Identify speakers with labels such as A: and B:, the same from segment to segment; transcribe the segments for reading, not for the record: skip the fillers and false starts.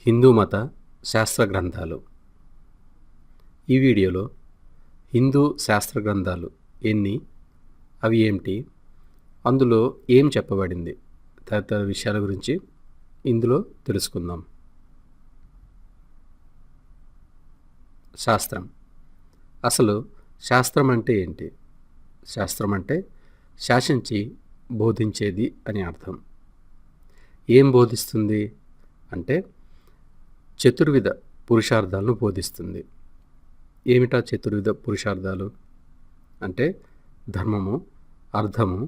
A: హిందూ మత శాస్త్ర గ్రంథాలు. ఈ వీడియోలో హిందూ శాస్త్ర గ్రంథాలు ఎన్ని, అవి ఏమిటి, అందులో ఏం చెప్పబడింది తదితర విషయాల గురించి ఇందులో తెలుసుకుందాం. శాస్త్రం. అసలు శాస్త్రం అంటే ఏంటి? శాస్త్రం అంటే శాసించి బోధించేది అని అర్థం. ఏం బోధిస్తుంది అంటే చతుర్విధ పురుషార్థాలను బోధిస్తుంది. ఏమిటా చతుర్విధ పురుషార్థాలు అంటే ధర్మము, అర్థము,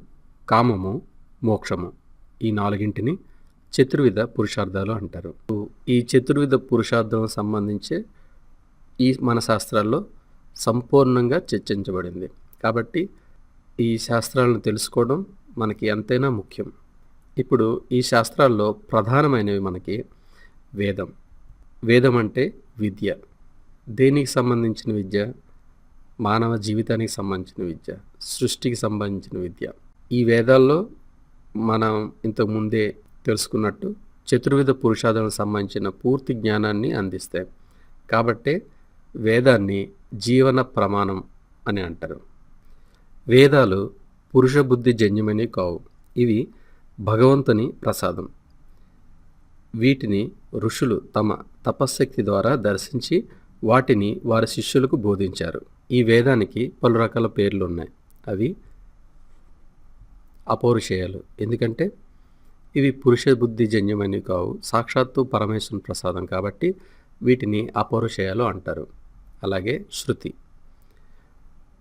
A: కామము, మోక్షము. ఈ నాలుగింటిని చతుర్విధ పురుషార్థాలు అంటారు. ఈ చతుర్విధ పురుషార్థం సంబంధించి ఈ మన శాస్త్రాల్లో సంపూర్ణంగా చర్చించబడింది. కాబట్టి ఈ శాస్త్రాలను తెలుసుకోవడం మనకి ఎంతైనా ముఖ్యం. ఇప్పుడు ఈ శాస్త్రాల్లో ప్రధానమైనవి మనకి వేదం. వేదం అంటే విద్య. దేనికి సంబంధించిన విద్య? మానవ జీవితానికి సంబంధించిన విద్య, సృష్టికి సంబంధించిన విద్య. ఈ వేదాల్లో మనం ఇంతకుముందే తెలుసుకున్నట్టు చతుర్విధ పురుషార్థాలకు సంబంధించిన పూర్తి జ్ఞానాన్ని అందిస్తాయి. కాబట్టే వేదాన్ని జీవన ప్రమాణం అని అంటారు. వేదాలు పురుష బుద్ధి జన్యమని కావు. ఇవి భగవంతుని ప్రసాదం. వీటిని ఋషులు తమ తపశ్శక్తి ద్వారా దర్శించి వాటిని వారి శిష్యులకు బోధించారు. ఈ వేదానికి పలు రకాల పేర్లు ఉన్నాయి. అవి అపౌరుషేయాలు. ఎందుకంటే ఇవి పురుష బుద్ధి జన్యమని కావు, సాక్షాత్తు పరమేశ్వరుని ప్రసాదం. కాబట్టి వీటిని అపౌరుషేయాలు అంటారు. అలాగే శృతి.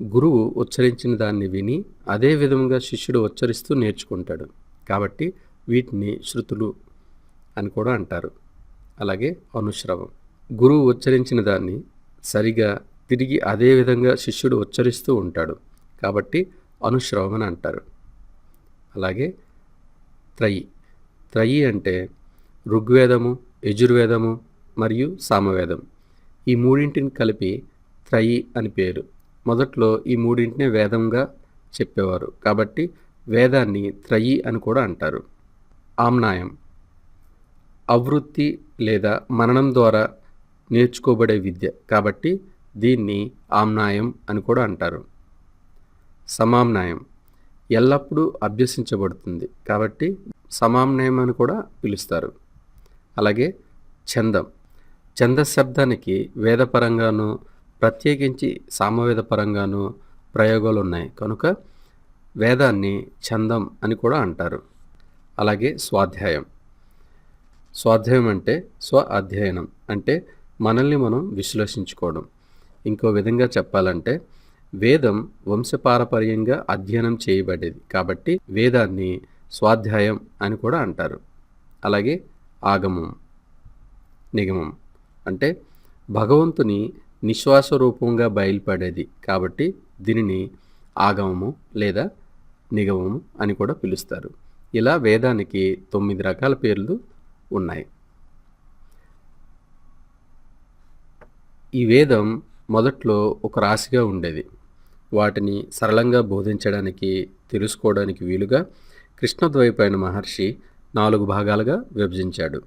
A: గురువు ఉచ్చరించిన దాన్ని విని అదే విధంగా శిష్యుడు ఉచ్చరిస్తూ నేర్చుకుంటాడు. కాబట్టి వీటిని శృతులు అని కూడా అంటారు. అలాగే అనుశ్రవం. గురువు ఉచ్చరించిన దాన్ని సరిగా తిరిగి అదే విధంగా శిష్యుడు ఉచ్చరిస్తూ ఉంటాడు. కాబట్టి అనుశ్రవం అని అంటారు. అలాగే త్రయి. త్రయి అంటే ఋగ్వేదము, యజుర్వేదము మరియు సామవేదం. ఈ మూడింటిని కలిపి త్రయి అని పేరు. మొదట్లో ఈ మూడింటినే వేదంగా చెప్పేవారు. కాబట్టి వేదాన్ని త్రయి అని కూడా అంటారు. ఆమ్నాయం. అవృత్తి లేదా మననం ద్వారా నేర్చుకోబడే విద్య. కాబట్టి దీన్ని ఆమ్నాయం అని కూడా అంటారు. సమామ్నాయం. ఎల్లప్పుడూ అభ్యసించబడుతుంది. కాబట్టి సమామ్నాయం అని కూడా పిలుస్తారు. అలాగే ఛందం. ఛందశబ్దానికి వేదపరంగాను ప్రత్యేకించి సామవేద పరంగాను ప్రయోగాలు ఉన్నాయి. కనుక వేదాన్ని ఛందం అని కూడా అంటారు. అలాగే స్వాధ్యాయం. స్వాధ్యాయం అంటే స్వ అధ్యయనం, అంటే మనల్ని మనం విశ్లేషించుకోవడం. ఇంకో విధంగా చెప్పాలంటే వేదం వంశపారపర్యంగా అధ్యయనం చేయబడేది. కాబట్టి వేదాన్ని స్వాధ్యాయం అని కూడా అంటారు. అలాగే ఆగమం, నిగమం అంటే భగవంతుని నిశ్వాస రూపంగా బయలుపడేది. కాబట్టి దీనిని ఆగమము లేదా నిగమము అని కూడా పిలుస్తారు. ఇలా వేదానికి 9 రకాల పేర్లు ఉన్నాయి. ఈ వేదం మొదట్లో ఒక రాశిగా ఉండేది. వాటిని సరళంగా బోధించడానికి, తెలుసుకోవడానికి వీలుగా కృష్ణద్వైపాయన మహర్షి 4 భాగాలుగా విభజించాడు.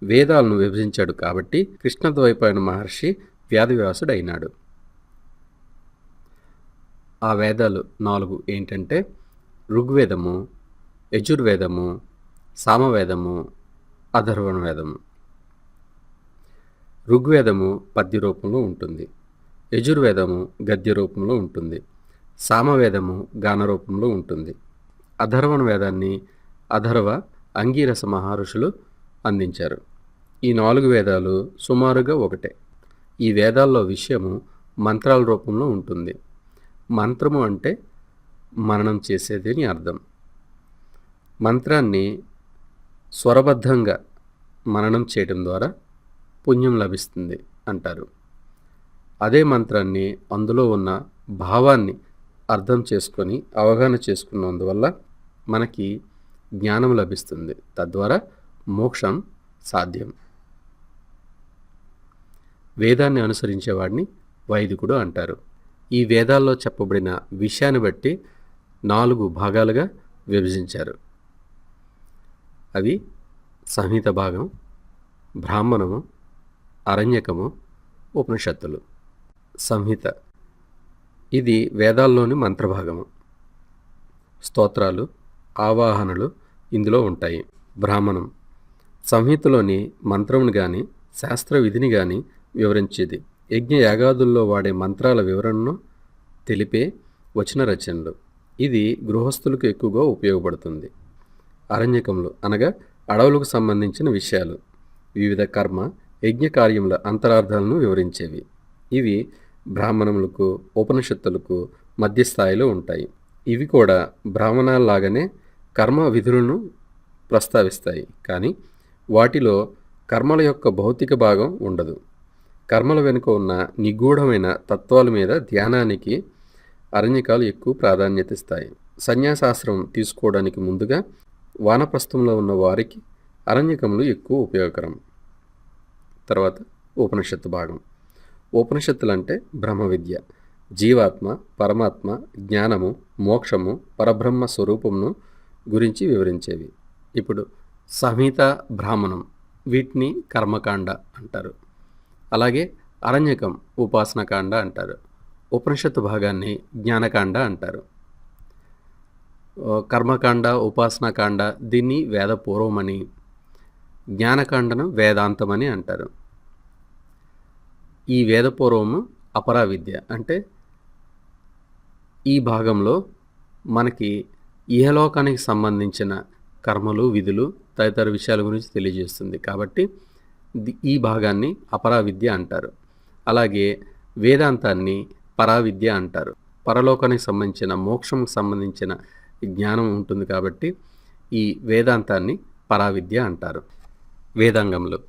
A: వేదాలను విభజించాడు. కాబట్టి కృష్ణద్వైపాయన మహర్షి వ్యాధవ్యాసుడు అయినాడు. ఆ వేదాలు 4 ఏంటంటే ఋగ్వేదము, యజుర్వేదము, సామవేదము, అథర్వణ వేదము. ఋగ్వేదము పద్య రూపంలో ఉంటుంది. యజుర్వేదము గద్య రూపంలో ఉంటుంది. సామవేదము గాన రూపంలో ఉంటుంది. అథర్వణ వేదాన్ని అథర్వ, అంగీరస మహర్షులు అందించారు. ఈ 4 వేదాలు సుమారుగా ఒకటే. ఈ వేదాల్లో విషయము మంత్రాల రూపంలో ఉంటుంది. మంత్రము అంటే మననం చేసేది అని అర్థం. మంత్రాన్ని స్వరబద్ధంగా మననం చేయడం ద్వారా పుణ్యం లభిస్తుంది అంటారు. అదే మంత్రాన్ని అందులో ఉన్న భావాన్ని అర్థం చేసుకొని అవగాహన చేసుకున్నందువల్ల మనకి జ్ఞానం లభిస్తుంది. తద్వారా మోక్షం సాధ్యం. వేదాన్ని అనుసరించేవాడిని వైదికుడు అంటారు. ఈ వేదాల్లో చెప్పబడిన విషయాన్ని బట్టి 4 భాగాలుగా విభజించారు. అవి సంహిత భాగం, బ్రాహ్మణము, అరణ్యకము, ఉపనిషత్తులు. సంహిత ఇది వేదాల్లోని మంత్రభాగము. స్తోత్రాలు, ఆవాహనలు ఇందులో ఉంటాయి. బ్రాహ్మణం సంహితలోని మంత్రమును గాని శాస్త్ర విధిని గాని వివరించేది. యజ్ఞ యాగాదుల్లో వాడే మంత్రాల వివరణను తెలిపే వచన రచనలు. ఇది గృహస్థులకు ఎక్కువగా ఉపయోగపడుతుంది. అరణ్యకములు అనగా అడవులకు సంబంధించిన విషయాలు, వివిధ కర్మ యజ్ఞ కార్యముల అంతరార్థాలను వివరించేవి. ఇవి బ్రాహ్మణములకు, ఉపనిషత్తులకు మధ్య స్థాయిలో ఉంటాయి. ఇవి కూడా బ్రాహ్మణాల్లాగానే కర్మ విధులను ప్రస్తావిస్తాయి, కానీ వాటిలో కర్మల యొక్క భౌతిక భాగం ఉండదు. కర్మల వెనుక ఉన్న నిగూఢమైన తత్వాల మీద ధ్యానానికి అరణ్యకాలు ఎక్కువ ప్రాధాన్యత ఇస్తాయి. సన్యాసాశ్రమం తీసుకోవడానికి ముందుగా వానప్రస్థంలో ఉన్న వారికి అరణ్యకములు ఎక్కువ ఉపయోగకరం. తర్వాత ఉపనిషత్తు భాగం. ఉపనిషత్తులు అంటే బ్రహ్మ విద్య, జీవాత్మ, పరమాత్మ, జ్ఞానము, మోక్షము, పరబ్రహ్మ స్వరూపమును గురించి వివరించేవి. ఇప్పుడు సంహిత, బ్రాహ్మణం వీటిని కర్మకాండ అంటారు. అలాగే అరణ్యకం ఉపాసనకాండ అంటారు. ఉపనిషత్తు భాగాన్ని జ్ఞానకాండ అంటారు. కర్మకాండ, ఉపాసనకాండ దీన్ని వేదపూర్వమని, జ్ఞానకాండను వేదాంతమని అంటారు. ఈ వేదపూర్వము అపరా విద్య అంటే ఈ భాగంలో మనకి ఇహలోకానికి సంబంధించిన కర్మలు, విధులు తదితర విషయాల గురించి తెలియజేస్తుంది. కాబట్టి ఈ భాగాన్ని అపరా విద్య అంటారు. అలాగే వేదాంతాన్ని పరావిద్య అంటారు. పరలోకానికి సంబంధించిన, మోక్షంకి సంబంధించిన జ్ఞానం ఉంటుంది కాబట్టి ఈ వేదాంతాన్ని పరావిద్య అంటారు. వేదాంగములు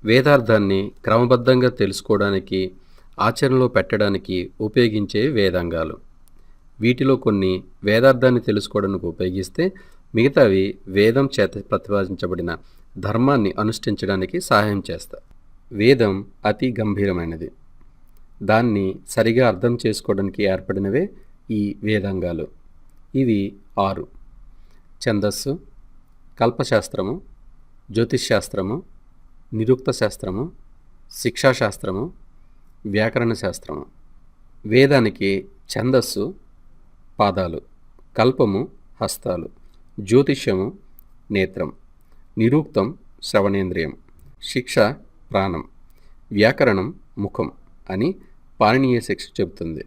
A: వేదార్థాన్ని క్రమబద్ధంగా తెలుసుకోవడానికి, ఆచరణలో పెట్టడానికి ఉపయోగించే వేదాంగాలు. వీటిలో కొన్ని వేదార్థాన్ని తెలుసుకోవడానికి ఉపయోగిస్తే, మిగతావి వేదం చేత ప్రతిపాదించబడిన ధర్మాన్ని అనుష్ఠించడానికి సహాయం చేస్తాయి. వేదం అతి గంభీరమైనది. దాన్ని సరిగా అర్థం చేసుకోవడానికి ఏర్పడినవే ఈ వేదాంగాలు. ఇవి 6: ఛందస్సు, కల్పశాస్త్రము, జ్యోతిష్శాస్త్రము, నిరుక్త శాస్త్రము, శిక్షాశాస్త్రము, వ్యాకరణ శాస్త్రము. వేదానికి ఛందస్సు పాదాలు, కల్పము హస్తాలు, జ్యోతిష్యము నేత్రం, నిరుక్తం శ్రవణేంద్రియం, శిక్ష ప్రాణం, వ్యాకరణం ముఖం అని పాణినీయ శిక్ష చెబుతుంది.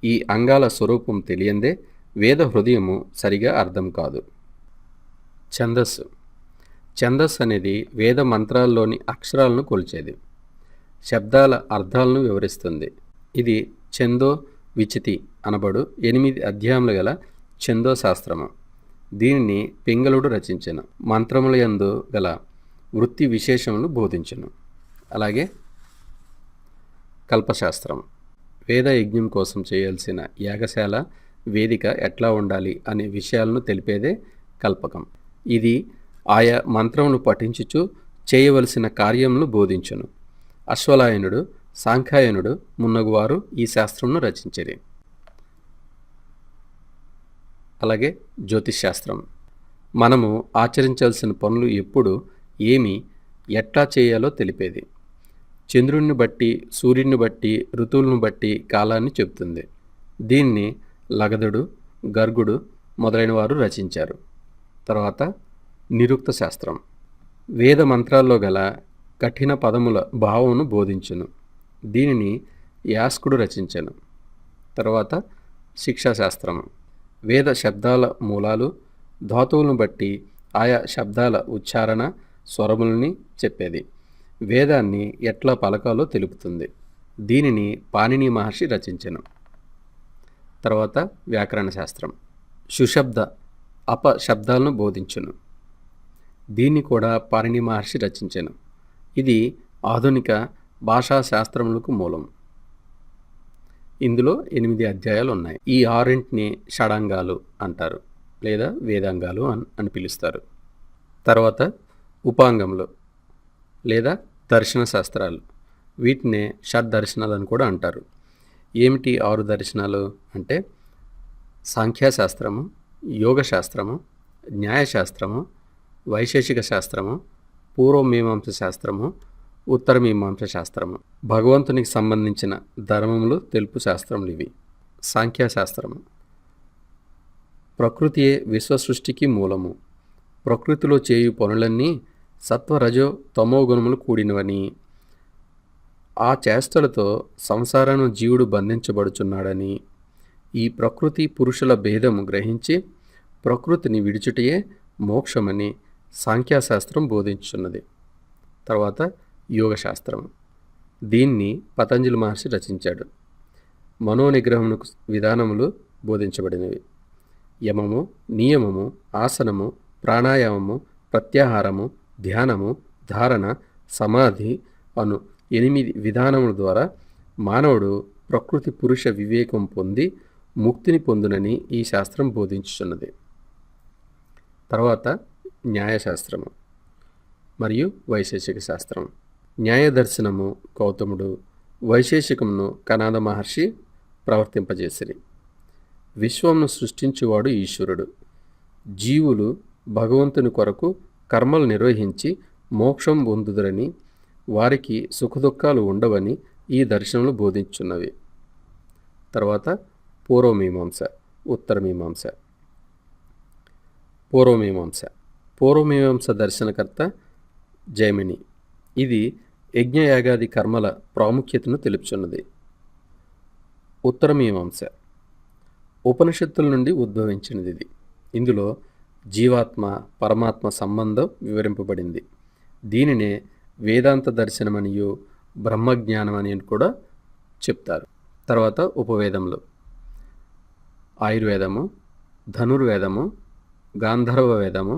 A: ఈ అంగాల స్వరూపం తెలియందే వేద హృదయము సరిగా అర్థం కాదు. ఛందస్సు అనేది వేద మంత్రాల్లోని అక్షరాలను కొలిచేది. శబ్దాల అర్థాలను వివరిస్తుంది. ఇది ఛందో విచితి అనబడు 8 అధ్యాయములు గల ఛందో శాస్త్రము. దీనిని పింగళుడు రచించెను. మంత్రముల యందు గల వృత్తి విశేషములు బోధించును. అలాగే కల్పశాస్త్రం వేద యజ్ఞం కోసం చేయాల్సిన యాగశాల, వేదిక ఎట్లా ఉండాలి అనే విషయాలను తెలిపేదే కల్పకం. ఇది ఆయా మంత్రమును పఠించుచు చేయవలసిన కార్యములను బోధించును. అశ్వలాయనుడు, సాంఖ్యాయనుడు మున్నగువారు ఈ శాస్త్రమును రచించిరి. అలాగే జ్యోతిష్శాస్త్రం మనము ఆచరించాల్సిన పనులు ఎప్పుడు, ఏమి, ఎట్లా చేయాలో తెలిపేది. చంద్రుడిని బట్టి, సూర్యుడిని బట్టి, ఋతువులను బట్టి కాలాన్ని చెబుతుంది. దీన్ని లగధుడు, గర్గుడు మొదలైన వారు రచించారు. తర్వాత నిరుక్త శాస్త్రం వేద మంత్రాల్లో గల కఠిన పదముల భావమును బోధించును. దీనిని యాస్కుడు రచించెను. తర్వాత శిక్షాశాస్త్రము వేద శబ్దాల మూలాలు, ధాతువులను బట్టి ఆయా శబ్దాల ఉచ్చారణ, స్వరములని చెప్పేది. వేదాన్ని ఎట్లా పలకాలో తెలుపుతుంది. దీనిని పాణిని మహర్షి రచించెను. తర్వాత వ్యాకరణ శాస్త్రం సుశబ్ద, అపశబ్దాలను బోధించును. దీన్ని కూడా పాణిని మహర్షి రచించెను. ఇది ఆధునిక భాషా శాస్త్రములకు మూలం. ఇందులో 8 అధ్యాయాలు ఉన్నాయి. ఈ 6ని షడాంగాలు అంటారు, లేదా వేదాంగాలు అని పిలుస్తారు. తర్వాత ఉపాంగములు లేదా దర్శన శాస్త్రాలు, వీటినే షడ్దర్శనాలు అని కూడా అంటారు. ఏమిటి 6 దర్శనాలు అంటే సాంఖ్యశాస్త్రము, యోగశాస్త్రము, న్యాయశాస్త్రము, వైశేషిక శాస్త్రము, పూర్వమీమాంస శాస్త్రము, ఉత్తరమీమాంస శాస్త్రము. భగవంతునికి సంబంధించిన ధర్మములు తెలుపు శాస్త్రములు ఇవి. సాంఖ్యశాస్త్రము. ప్రకృతియే విశ్వ సృష్టికి మూలము. ప్రకృతిలో చేయు పనులన్నీ సత్వరజో తమో గుణములు కూడినవని, ఆ చేష్టలతో సంసారను జీవుడు బంధించబడుచున్నాడని, ఈ ప్రకృతి పురుషుల భేదము గ్రహించి ప్రకృతిని విడిచుటయే మోక్షమని సాంఖ్యశాస్త్రం బోధించున్నది. తర్వాత యోగశాస్త్రం. దీన్ని పతంజలి మహర్షి రచించాడు. మనోనిగ్రహమునకు విధానములు బోధించబడినవి. యమము, నియమము, ఆసనము, ప్రాణాయామము, ప్రత్యాహారము, ధ్యానము, ధారణ, సమాధి అను 8 విధానముల ద్వారా మానవుడు ప్రకృతి పురుష వివేకం పొంది ముక్తిని పొందునని ఈ శాస్త్రం బోధించుచున్నది. తర్వాత న్యాయశాస్త్రము మరియు వైశేషిక శాస్త్రం. న్యాయ దర్శనము గౌతముడు, వైశేషికమును కనాద మహర్షి ప్రవర్తింపజేసిరి. విశ్వమును సృష్టించువాడు ఈశ్వరుడు. జీవులు భగవంతుని కొరకు కర్మలు నిర్వహించి మోక్షం పొందుదురని, వారికి సుఖదుఖాలు ఉండవని ఈ దర్శనములు బోధించున్నవి. తర్వాత పూర్వమీమాంస, ఉత్తరమీమాంస. పూర్వమీమాంస దర్శనకర్త జైమిని. ఇది యజ్ఞయాగాది కర్మల ప్రాముఖ్యతను తెలుపుచున్నది. ఉత్తరమీమాంస ఉపనిషత్తుల నుండి ఉద్భవించినది. ఇది ఇందులో జీవాత్మ పరమాత్మ సంబంధం వివరింపబడింది. దీనినే వేదాంత దర్శనమనియు బ్రహ్మజ్ఞానమని కూడా చెప్తారు. తర్వాత ఉపవేదములు. ఆయుర్వేదము, ధనుర్వేదము, గాంధర్వ వేదము,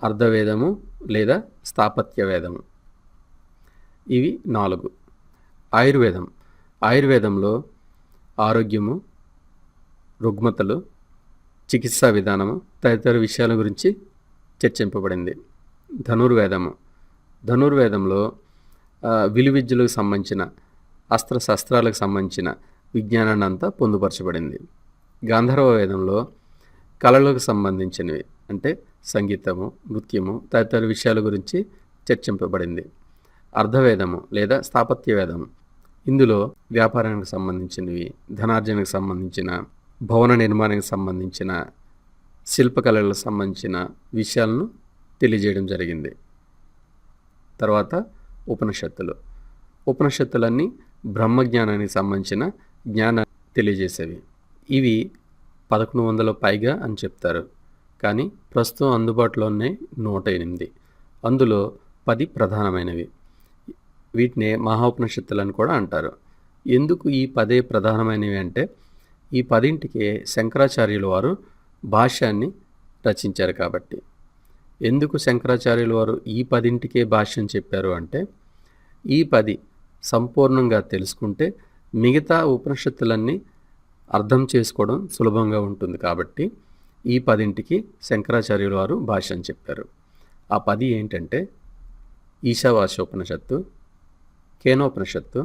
A: అర్ధవేదము లేదా స్థాపత్య వేదము. ఇవి 4. ఆయుర్వేదంలో ఆరోగ్యము, రుగ్మతలు, చికిత్సా విధానము తదితర విషయాల గురించి చర్చింపబడింది. ధనుర్వేదంలో విలువిద్యలకు సంబంధించిన అస్త్రశస్త్రాలకు సంబంధించిన విజ్ఞానాన్ని అంతా పొందుపరచబడింది. గాంధర్వ వేదంలో కళలకు సంబంధించినవి అంటే సంగీతము, నృత్యము తదితర విషయాల గురించి చర్చింపబడింది. అర్ధవేదము లేదా స్థాపత్య వేదము ఇందులో వ్యాపారానికి సంబంధించినవి, ధనార్జనకు సంబంధించిన, భవన నిర్మాణానికి సంబంధించిన, శిల్పకళలకు సంబంధించిన విషయాలను తెలియజేయడం జరిగింది. తర్వాత ఉపనిషత్తులన్నీ బ్రహ్మజ్ఞానానికి సంబంధించిన జ్ఞానాన్ని తెలియజేసేవి. ఇవి 1100 పైగా అని చెప్తారు, కానీ ప్రస్తుతం అందుబాటులో ఉన్నాయి 108. అందులో 10 ప్రధానమైనవి. వీటినే మహోపనిషత్తులని కూడా అంటారు. ఎందుకు ఈ 10 ప్రధానమైనవి అంటే, ఈ 10ంటికే శంకరాచార్యుల వారు భాష్యాన్ని రచించారు కాబట్టి. ఎందుకు శంకరాచార్యుల వారు ఈ 10ంటికే భాష్యం చెప్పారు అంటే, ఈ 10 సంపూర్ణంగా తెలుసుకుంటే మిగతా ఉపనిషత్తులన్నీ అర్థం చేసుకోవడం సులభంగా ఉంటుంది కాబట్టి ఈ 10ంటికి శంకరాచార్యుల వారు భాష్యం చెప్పారు. ఆ 10 ఏంటంటే ఈశావాస్యోపనిషత్తు, కేనోపనిషత్తు,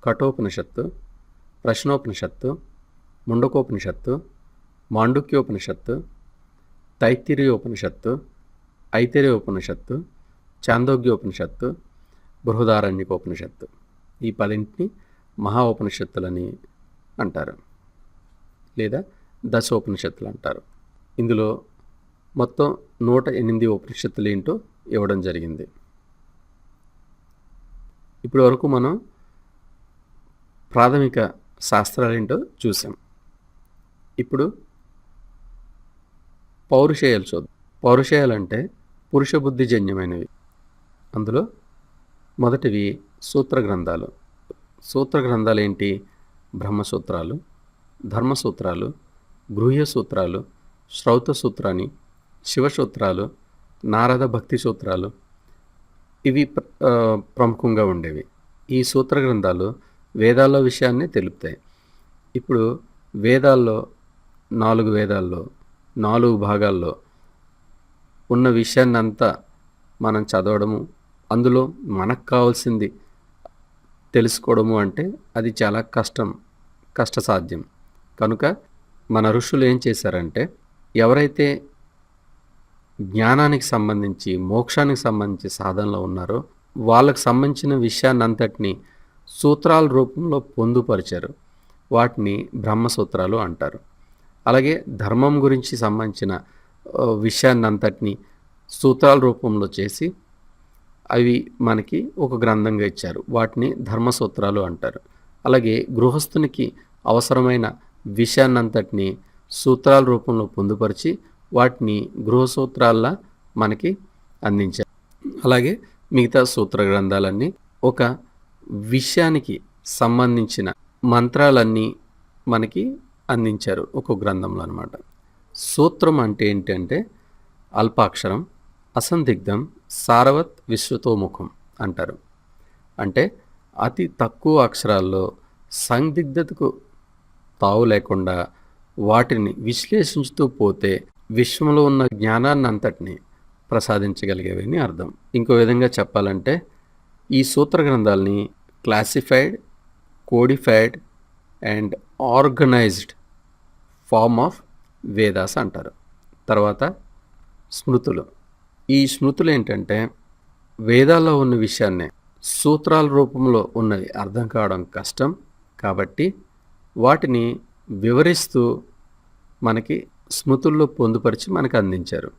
A: కఠోపనిషత్తు, ప్రశ్నోపనిషత్తు, ముండకోపనిషత్తు, మాండుక్యోపనిషత్తు, తైత్తిరీయోపనిషత్తు, ఐతిరేయోపనిషత్తు, చాందోగ్యోపనిషత్తు, బృహదారణ్యకోపనిషత్తు. ఈ 10ంటిని మహోపనిషత్తులని అంటారు లేదా దశోపనిషత్తులు అంటారు. ఇందులో మొత్తం 108 ఉపనిషత్తులు ఏంటో ఇవ్వడం జరిగింది. ఇప్పటి వరకు మనం ప్రాథమిక శాస్త్రాలు ఏంటో చూసాం. ఇప్పుడు పౌరుషేయాలు చూద్దాం. పౌరుషేయాలు అంటే పురుష బుద్ధి జన్యమైనవి. అందులో మొదటివి సూత్ర గ్రంథాలు. సూత్ర గ్రంథాలు ఏంటి? బ్రహ్మసూత్రాలు, ధర్మసూత్రాలు, గృహ్య సూత్రాలు, శ్రౌత సూత్రాన్ని, శివసూత్రాలు, నారద భక్తి సూత్రాలు. ఇవి ప్రముఖంగా ఉండేవి. ఈ సూత్ర గ్రంథాలు వేదాల్లో విషయాన్ని తెలుపుతాయి. ఇప్పుడు వేదాల్లో 4 వేదాల్లో 4 భాగాల్లో ఉన్న విషయాన్ని అంతా మనం చదవడము, అందులో మనకు కావాల్సింది తెలుసుకోవడము అంటే అది చాలా కష్టసాధ్యం. కనుక మన ఋషులు ఏం చేశారంటే, ఎవరైతే జ్ఞానానికి సంబంధించి, మోక్షానికి సంబంధించి సాధనలో ఉన్నారో వాళ్ళకు సంబంధించిన విషయాన్నంతటినీ సూత్రాల రూపంలో పొందుపరిచారు. వాటిని బ్రహ్మసూత్రాలు అంటారు. అలాగే ధర్మం గురించి సంబంధించిన విషయాన్నంతటినీ సూత్రాల రూపంలో చేసి అవి మనకి ఒక గ్రంథంగా ఇచ్చారు. వాటిని ధర్మసూత్రాలు అంటారు. అలాగే గృహస్థునికి అవసరమైన విషయాన్నంతటినీ సూత్రాల రూపంలో పొందుపరిచి వాటిని గృహసూత్రాల్లా మనకి అందించారు. అలాగే మిగతా సూత్ర గ్రంథాలన్నీ ఒక విషయానికి సంబంధించిన మంత్రాలన్నీ మనకి అందించారు ఒక గ్రంథంలో అన్నమాట. సూత్రం అంటే ఏంటంటే అల్పాక్షరం, అసందిగ్ధం, సారవత్ విశ్రుతోముఖం అంటారు. అంటే అతి తక్కువ అక్షరాల్లో సందిగ్ధతకు తావు లేకుండా వాటిని విశ్లేషించుతూ పోతే విశ్వంలో ఉన్న జ్ఞానాన్ని అంతటిని ప్రసాదించగలిగేవని అర్థం. ఇంకో విధంగా చెప్పాలంటే ఈ సూత్ర గ్రంథాలని classified, codified and organised form of Vedas అంటారు. తర్వాత స్మృతులు. ఈ స్మృతులు ఏంటంటే వేదాల్లో ఉన్న విషయాన్నే సూత్రాల రూపంలో ఉన్నది అర్థం కావడం కష్టం కాబట్టి వాటిని వివరిస్తూ మనకి స్మృతుల్లో పొందుపరిచి మనకు అందించారు.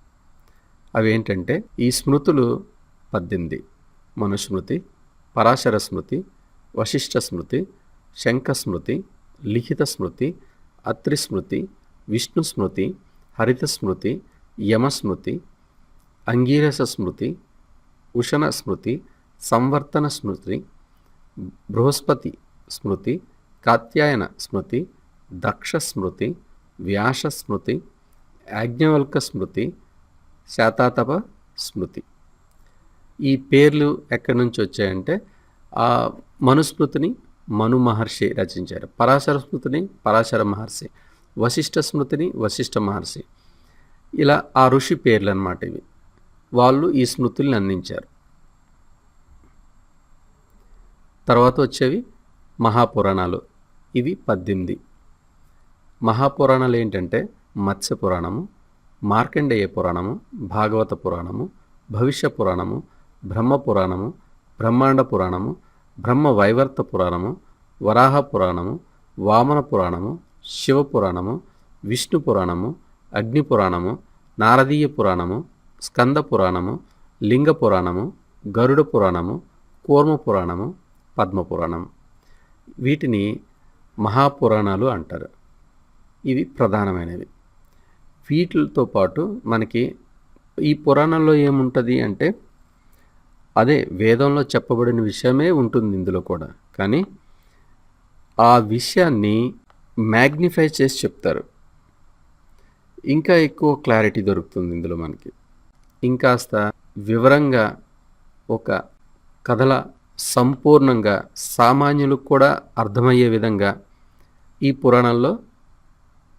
A: అవేంటంటే ఈ స్మృతులు 18: మనుస్మృతి, పరాశర స్మృతి, వశిష్ఠ స్మృతి, శంఖ స్మృతి, లిఖిత స్మృతి, అత్రి స్మృతి, విష్ణు స్మృతి, హరిత స్మృతి, యమస్మృతి, అంగీరస స్మృతి, ఉషణ స్మృతి, సంవర్తన స్మృతి, బృహస్పతి స్మృతి, కాత్యాయన స్మృతి, దక్ష స్మృతి, వ్యాస స్మృతి, యాజ్ఞవల్క స్మృతి, శాతాతప స్మృతి. ఈ పేర్లు ఎక్కడి నుంచి వచ్చాయంటే ఆ మనుస్మృతిని మను మహర్షి రచించారు, పరాశర స్మృతిని పరాశర మహర్షి, వశిష్ఠ స్మృతిని వశిష్ఠ మహర్షి. ఇలా ఆ ఋషి పేర్లు అన్నమాట ఇవి. వాళ్ళు ఈ స్మృతుల్ని అందించారు. తర్వాత వచ్చేవి మహాపురాణాలు. ఇవి 18. మహాపురాణాలు ఏంటంటే మత్స్య పురాణము, మార్కండేయ పురాణము, భాగవత పురాణము, భవిష్య పురాణము, బ్రహ్మ పురాణము, బ్రహ్మాండ పురాణము, బ్రహ్మ వైవర్త పురాణము, వరాహ పురాణము, వామన పురాణము, శివ పురాణము, విష్ణు పురాణము, అగ్ని పురాణము, నారదీయ పురాణము, స్కంద పురాణము, లింగ పురాణము, గరుడ పురాణము, కూర్మ పురాణము, పద్మ పురాణము. వీటిని మహాపురాణాలు అంటారు. ఇవి ప్రధానమైనవి. వీటితో పాటు మనకి ఈ పురాణంలో ఏముంటుంది అంటే అదే వేదంలో చెప్పబడిన విషయమే ఉంటుంది ఇందులో కూడా. కానీ ఆ విషయాన్ని మ్యాగ్నిఫై చేసి చెప్తారు. ఇంకా ఎక్కువ క్లారిటీ దొరుకుతుంది ఇందులో మనకి. ఇంకాస్త వివరంగా ఒక కథల సంపూర్ణంగా సామాన్యులకు కూడా అర్థమయ్యే విధంగా ఈ పురాణంలో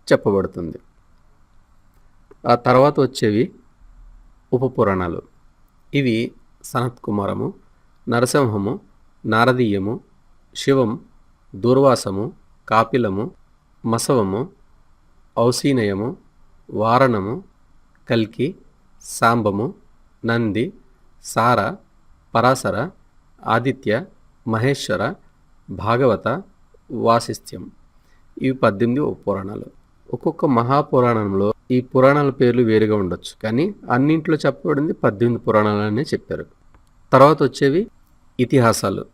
A: చెప్పబడుతుంది. ఆ తర్వాత వచ్చేవి ఉపపురాణాలు. ఇవి సనత్కుమారము, నరసింహము, నారదీయము, శివం, దూర్వాసము, కాపిలము, మసవము, ఔసీనయము, వారణము, కల్కి, సాంబము, నంది, సార, పరాశర, ఆదిత్య, మహేశ్వర, భాగవత, వాసిష్ఠ్యం. ఇవి 18 ఉపపురాణాలు. ఒక్కొక్క మహాపురాణంలో ఈ పురాణాల పేర్లు వేరుగా ఉండొచ్చు, కానీ అన్నింటిలో చెప్పబడింది 18 పురాణాలనే చెప్పారు. తర్వాత వచ్చేవి ఇతిహాసాలు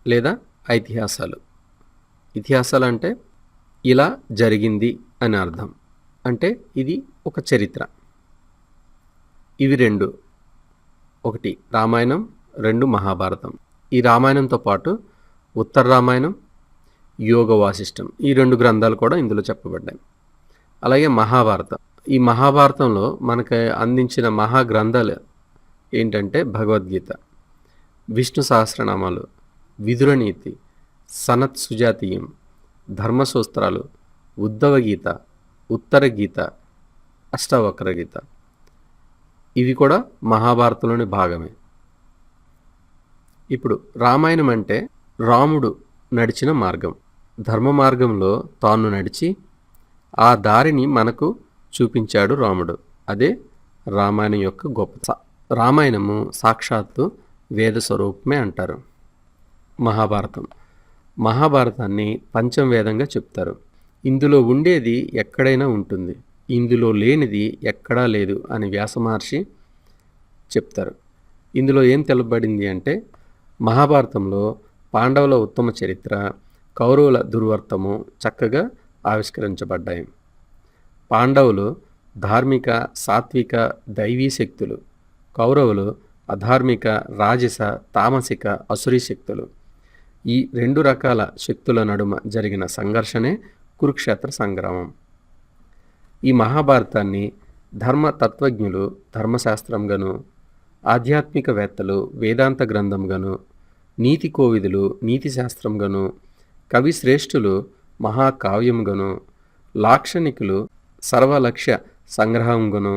A: లేదా ఐతిహాసాలు. ఇతిహాసాలు అంటే ఇలా జరిగింది అని అర్థం. అంటే ఇది ఒక చరిత్ర. ఇవి 2: ఒకటి రామాయణం, 2 మహాభారతం. ఈ రామాయణంతో పాటు ఉత్తర రామాయణం, యోగ వాసిష్టం, ఈ 2 గ్రంథాలు కూడా ఇందులో చెప్పబడ్డాయి. అలాగే మహాభారతం. ఈ మహాభారతంలో మనకు అందించిన మహాగ్రంథాలు ఏంటంటే భగవద్గీత, విష్ణు సహస్రనామాలు, విదురనీతి, సనత్ సుజాతీయం, ధర్మసూత్రాలు, ఉద్ధవ గీత, ఉత్తర గీత, అష్టవక్ర గీత. ఇవి కూడా మహాభారతంలోని భాగమే. ఇప్పుడు రామాయణం అంటే రాముడు నడిచిన మార్గం. ధర్మ మార్గంలో తాను నడిచి ఆ దారిని మనకు చూపించాడు రాముడు. అదే రామాయణం యొక్క రామాయణము సాక్షాత్తు వేద స్వరూపమే అంటారు. మహాభారతాన్ని పంచమ వేదంగా చెప్తారు. ఇందులో ఉండేది ఎక్కడైనా ఉంటుంది, ఇందులో లేనిది ఎక్కడా లేదు అని వ్యాస మహర్షి చెప్తారు. ఇందులో ఏం తెలపబడింది అంటే, మహాభారతంలో పాండవుల ఉత్తమ చరిత్ర, కౌరవుల దుర్వర్తము చక్కగా ఆవిష్కరించబడ్డాయి. పాండవులు ధార్మిక, సాత్విక, దైవీ శక్తులు. కౌరవులు అధార్మిక, రాజస, తామసిక, అసురీ శక్తులు. ఈ 2 రకాల శక్తుల నడుమ జరిగిన సంఘర్షణే కురుక్షేత్ర సంగ్రామం. ఈ మహాభారతాన్ని ధర్మతత్వజ్ఞులు ధర్మశాస్త్రంగాను, ఆధ్యాత్మికవేత్తలు వేదాంత గ్రంథంగాను, నీతి కోవిదులు నీతి శాస్త్రంగాను, కవి శ్రేష్ఠులు మహాకావ్యంగాను, లాక్షణికులు సర్వలక్ష్య సంగ్రహంగాను,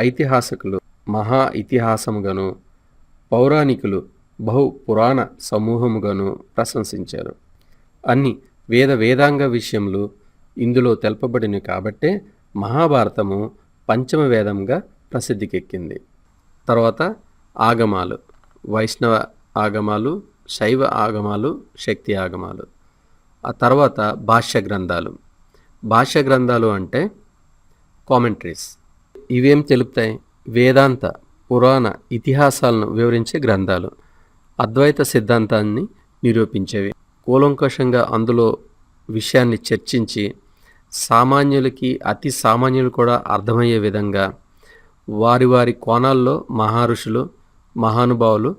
A: ఐతిహాసికులు మహా ఇతిహాసముగాను, పౌరాణికులు బహు పురాణ సమూహముగాను ప్రశంసించారు. అన్ని వేదాంగ విషయములు ఇందులో తెలపబడినవి కాబట్టే మహాభారతము పంచమ వేదంగా ప్రసిద్ధికెక్కింది. తర్వాత ఆగమాలు, వైష్ణవ ఆగమాలు, శైవ ఆగమాలు, శక్తి ఆగమాలు. ఆ తర్వాత భాష్య గ్రంథాలు అంటే కామెంటరీస్. ఇవేం తెలుపుతాయి? వేదాంత పురాణ ఇతిహాసాలను వివరించే గ్రంథాలు, అద్వైత సిద్ధాంతాన్ని నిరూపించేవి. కూలంకషంగా అందులో విషయాన్ని చర్చించి సామాన్యులకి అతి సామాన్యులు కూడా అర్థమయ్యే విధంగా వారి వారి కోణాల్లో మహర్షులు మహానుభావులు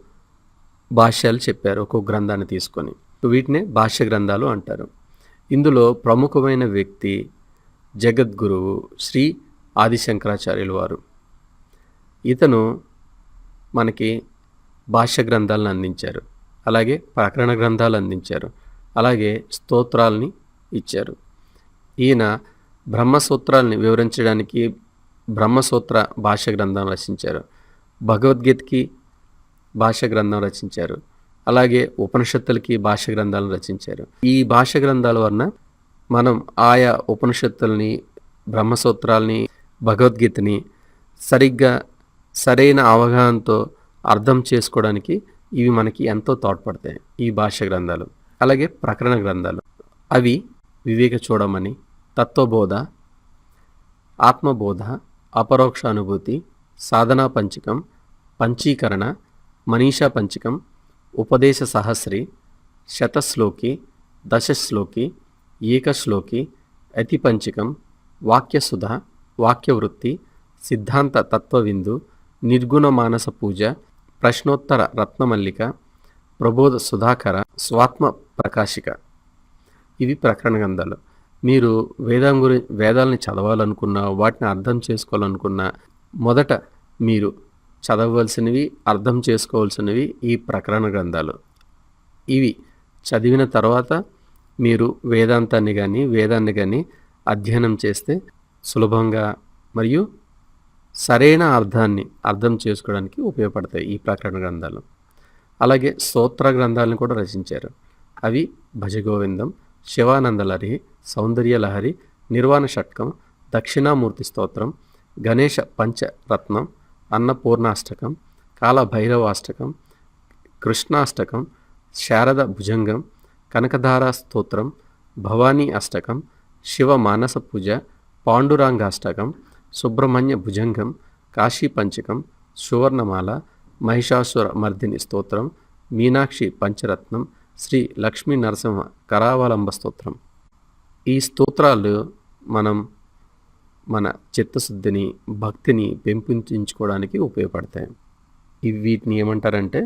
A: భాష్యాలు చెప్పారు ఒక్కొక్క గ్రంథాన్ని తీసుకొని. వీటినే భాష్య గ్రంథాలు అంటారు. ఇందులో ప్రముఖమైన వ్యక్తి జగద్గురువు శ్రీ ఆదిశంకరాచార్యులు వారు. ఇతను మనకి భాష్య గ్రంథాలను అందించారు, అలాగే ప్రకరణ గ్రంథాలు అందించారు, అలాగే స్తోత్రాలని ఇచ్చారు. ఈయన బ్రహ్మసూత్రాలని వివరించడానికి బ్రహ్మసూత్ర భాష్య గ్రంథం రచించారు, భగవద్గీతకి భాష్య గ్రంథం రచించారు, అలాగే ఉపనిషత్తులకి భాష్య గ్రంథాలను రచించారు. ఈ భాష్య గ్రంథాల వలన మనం ఆయా ఉపనిషత్తుల్ని, బ్రహ్మసూత్రాలని, భగవద్గీతని సరిగ్గా సరైన అవగాహనతో అర్థం చేసుకోవడానికి ఇవి మనకి ఎంతో తోడ్పడతాయి ఈ భాష్య గ్రంథాలు. అలాగే ప్రకరణ గ్రంథాలు, అవి వివేక చూడమని, తత్వబోధ, ఆత్మబోధ, అపరోక్ష అనుభూతి, సాధనా పంచకం, పంచీకరణ, మనీషా పంచకం, ఉపదేశ సహస్రి, శతశ్లోకి, దశశ్లోకి, ఏకశ్లోకి, అతి పంచకం, వాక్యసుధ, వాక్యవృత్తి, సిద్ధాంత తత్వవిందు, నిర్గుణ మానస పూజ, ప్రశ్నోత్తర రత్నమల్లిక, ప్రబోధ సుధాకర, స్వాత్మ ప్రకాశిక. ఇవి ప్రకరణ గ్రంథాలు. మీరు వేదాలని చదవాలనుకున్నా, వాటిని అర్థం చేసుకోవాలనుకున్నా, మొదట మీరు చదవవలసినవి, అర్థం చేసుకోవాల్సినవి ఈ ప్రకరణ గ్రంథాలు. ఇవి చదివిన తర్వాత మీరు వేదాంతాన్ని కానీ వేదాన్ని కానీ అధ్యయనం చేస్తే సులభంగా మరియు సరైన అర్థాన్ని అర్థం చేసుకోవడానికి ఉపయోగపడతాయి ఈ ప్రకరణ గ్రంథాలు. అలాగే స్తోత్ర గ్రంథాలను కూడా రచించారు. అవి భజగోవిందం, శివానందలహరి, సౌందర్యలహరి, నిర్వాణ షట్కం, దక్షిణామూర్తి స్తోత్రం, గణేష పంచరత్నం, అన్నపూర్ణాష్టకం, కాలభైరవాష్టకం, కృష్ణాష్టకం, శారద భుజంగం, కనకధారా స్తోత్రం, భవానీ అష్టకం, శివ మానస పూజ, పాండురాంగాష్టకం, సుబ్రహ్మణ్య భుజంగం, కాశీ పంచకం, సువర్ణమాల, మహిషాసుర మర్దిని స్తోత్రం, మీనాక్షి పంచరత్నం, శ్రీ లక్ష్మీ నరసింహ కరావలంబ స్తోత్రం. ఈ స్తోత్రాలు మన చిత్తశుద్ధిని, భక్తిని పెంపొందించుకోవడానికి ఉపయోగపడతాయి. వీటిని ఏమంటారంటే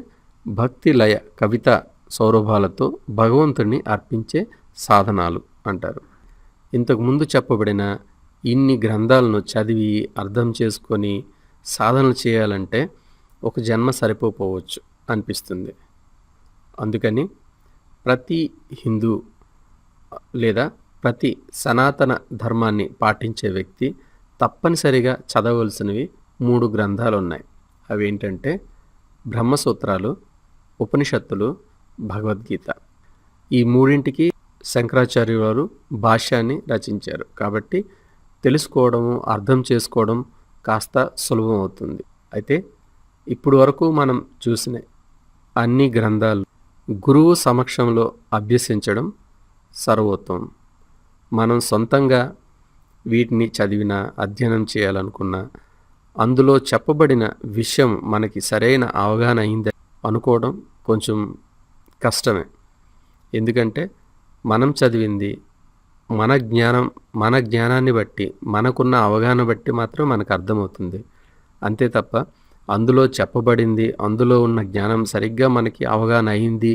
A: భక్తి లయ కవిత సౌరభాలతో భగవంతుడిని అర్పించే సాధనాలు అంటారు. ఇంతకుముందు చెప్పబడిన ఇన్ని గ్రంథాలను చదివి అర్థం చేసుకొని సాధనలు చేయాలంటే ఒక జన్మ సరిపోవచ్చు అనిపిస్తుంది. అందుకని ప్రతి హిందూ లేదా ప్రతి సనాతన ధర్మాన్ని పాటించే వ్యక్తి తప్పనిసరిగా చదవలసినవి 3 గ్రంథాలు ఉన్నాయి. అవి ఏంటంటే బ్రహ్మసూత్రాలు, ఉపనిషత్తులు, భగవద్గీత. ఈ మూడింటికి శంకరాచార్య వారు భాష్యాన్ని రచించారు. కాబట్టి తెలుసుకోవడము, అర్థం చేసుకోవడం కాస్త సులభం అవుతుంది. అయితే ఇప్పుడు వరకు మనం చూసిన అన్ని గ్రంథాలు గురువు సమక్షంలో అభ్యసించడం సర్వోత్తమం. మనం సొంతంగా వీటిని చదివినా, అధ్యయనం చేయాలనుకున్నా, అందులో చెప్పబడిన విషయం మనకి సరైన అవగాహన అయిందని అనుకోవడం కొంచెం కష్టమే. ఎందుకంటే మనం చదివింది మన జ్ఞానాన్ని బట్టి, మనకున్న అవగాహన బట్టి మాత్రం మనకు అర్థమవుతుంది. అంతే తప్ప అందులో చెప్పబడింది, అందులో ఉన్న జ్ఞానం సరిగ్గా మనకి అవగాహన అయింది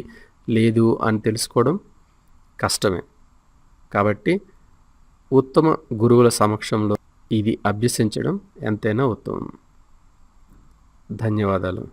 A: లేదు అని తెలుసుకోవడం కష్టమే. కాబట్టి ఉత్తమ గురువుల సమక్షంలో ఇది అభ్యసించడం ఎంతైనా ఉత్తమం. ధన్యవాదాలు.